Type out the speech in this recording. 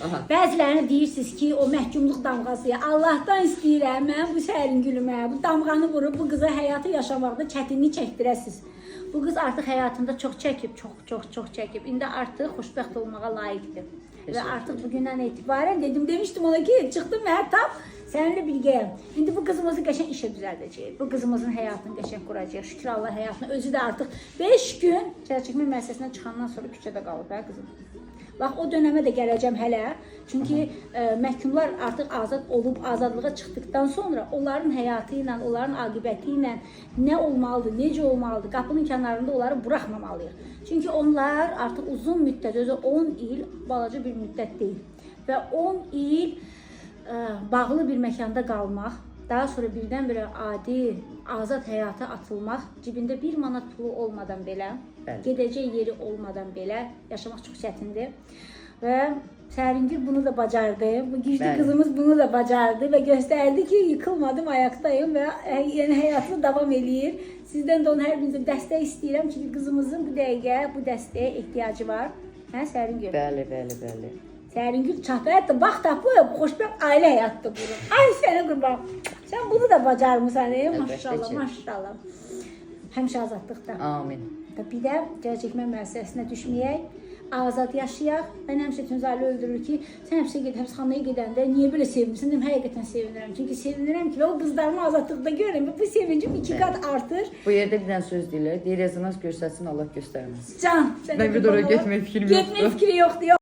Bəzilərini deyirsiniz ki, o məhkumluq damğası. Allahdan istəyirəm, mən bu Səringülümə, bu damğanı vurub bu qıza həyatı yaşamaqda çətinlik çəkdirəsiniz. Bu qız artıq həyatında çox çəkib, çox çəkib. İndi artıq xoşbəxt olmağa layiqdir. Və artıq bugündən etibarən demişdim ona ki, çıxdım Məhtab, səninlə bilgəyəm. İndi bu qızımızı qəşəng işə düzəldəcəyik. Bu qızımızın həyatını qəşəng quracağıq. Şükür Allah həyatını. Özü də artıq 5 gün çəkmə müəssisəsindən çıxandan sonra küçədə qalıb hə qızım. Bax o dönəmə də gələcəm hələ. Çünki məhkumlar artıq azad olub, azadlığa çıxdıqdan sonra onların həyatı ilə, onların aqibəti ilə nə olmalıdır, necə olmalıdır, qapının kənarında onları buraxmamalıyıq. Çünki onlar artıq uzun müddət, özü 10 il balaca bir müddət deyil. Və 10 il bağlı bir məkanda qalmaq, daha sonra birdən-birə adi, azad həyata atılmaq, cibində 1 manat pulu olmadan belə, gedəcək yeri olmadan belə yaşamaq çox çətindir. Və Səringül bunu da bacardı, bu güclü qızımız bunu da bacardı və göstərdi ki, yıkılmadım, ayaqdayım və yəni həyatını davam eləyir. Sizdən də onun hər birinizə dəstək istəyirəm, çünki qızımızın bu dəqiqə bu dəstəyə ehtiyacı var. Hə Səringül? Bəli. Səringül çatayət da vaxt tapıb, xoşbəxt ailə həyatda qurur. Ay sənə qurban. Sən bunu da bacarmısan, maşallah. Həmişə azadlıqda. Amin. Bir də cəzaçəkmə müəssisəsinə düşməyək, azad yaşayaq. Mən həmişə Tünzalı öldürür ki, sən həbsxanaya gedəndə niyə belə sevinirsən? Deyim, həqiqətən sevinirəm. Çünki sevinirəm ki, o qızlarımı azadlıqda görürəm. Bu sevincim 2 qat artır. Bu yerdə bir dənə söz deyirlər, rezonans göstərsin, Allah göstərməsin. Can. Mən bir də oraya getmək fikrim yoxdur. Getmək fikri yoxdur.